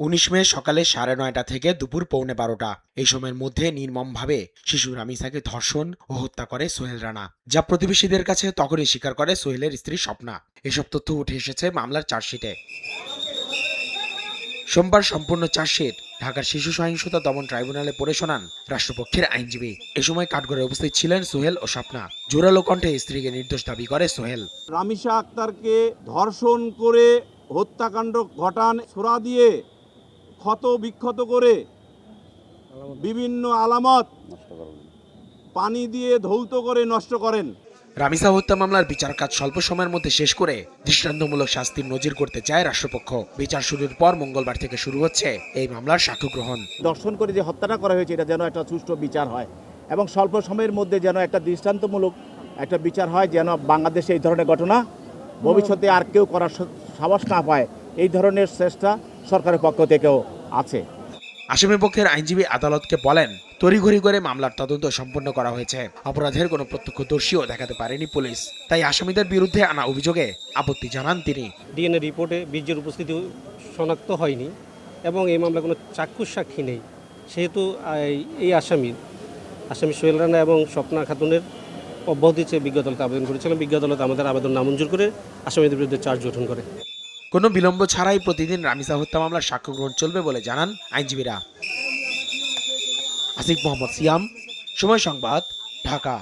19 মে সকালে 9:30 থেকে দুপুর 11:45 এই সময়ের মধ্যে নির্মমভাবে শিশু রামিসাকে ধর্ষণ ও হত্যা করে সোহেল রানা, যা প্রতিবেশীদের কাছে তখনই স্বীকার করে সোহেলের স্ত্রী স্বপ্না। এসব তথ্য উঠে এসেছে মামলার চার্জশিটে। সোমবার সম্পূর্ণ চার্জশিট ঢাকার শিশু সহিংসতা দমন ট্রাইব্যুনালে পড়ে শোনান রাষ্ট্রপক্ষের আইনজীবী। এ সময় কাঠগড়ায় উপস্থিত ছিলেন সোহেল ও স্বপ্না। জোরালো কণ্ঠে স্ত্রীকে নির্দোষ দাবি করে সোহেল। রামিসা আক্তারকে ধর্ষণ করে হত্যাকাণ্ড ঘটান, ছোরা দিয়ে ক্ষত বিক্ষত করে বিভিন্ন আলামত পানি দিয়ে ধৌত করে নষ্ট করেন। রামিসা হত্যা মামলার বিচার কাজ স্বল্প সময়ের মধ্যে শেষ করে দৃষ্টান্তমূলক শাস্তির নজির করতে চায় রাষ্ট্রপক্ষ। বিচার শুরুর পর মঙ্গলবার থেকে শুরু হচ্ছে এই মামলার সাক্ষ্য গ্রহণ। দর্শন করে যে হত্যাটা করা হয়েছে এটা যেন একটা সুষ্ঠু বিচার হয় এবং স্বল্প সময়ের মধ্যে যেন একটা দৃষ্টান্তমূলক একটা বিচার হয়, যেন বাংলাদেশে এই ধরনের ঘটনা ভবিষ্যতে আর কেউ করার সাহস না পায়। এই ধরনের চেষ্টা সরকারের পক্ষ থেকেও আছে। আসামি পক্ষের আইনজীবী আদালতকে বলেন, তড়িঘড়ি করে মামলার তদন্ত সম্পন্ন করা হয়েছে। অপরাধের কোনো প্রত্যক্ষদর্শীও দেখাতে পারেনি পুলিশ, তাই আসামিদের বিরুদ্ধে আনা অভিযোগে আপত্তি জানান তিনি। ডিএনএ রিপোর্টে বীর্যের উপস্থিতি শনাক্ত হয়নি এবং এই মামলায় কোনো চাক্ষুষ সাক্ষী নেই, সেহেতু এই আসামি সোহেল রানা এবং স্বপ্না খাতুনের অব্যাহতি চেয়ে বিজ্ঞ আদালতে আবেদন করেছিলেন। বিজ্ঞ আদালত আমাদের আবেদন নামঞ্জুর করে আসামিদের বিরুদ্ধে চার্জ গঠন করে। কোনো বিলম্ব ছাড়াই প্রতিদিন রামিসা হত্যা মামলার সাক্ষ্য গ্রহণ চলবে বলে জানান আইনজীবীরা। আসিফ মোহাম্মদ সিয়াম, সময় সংবাদ, ঢাকা।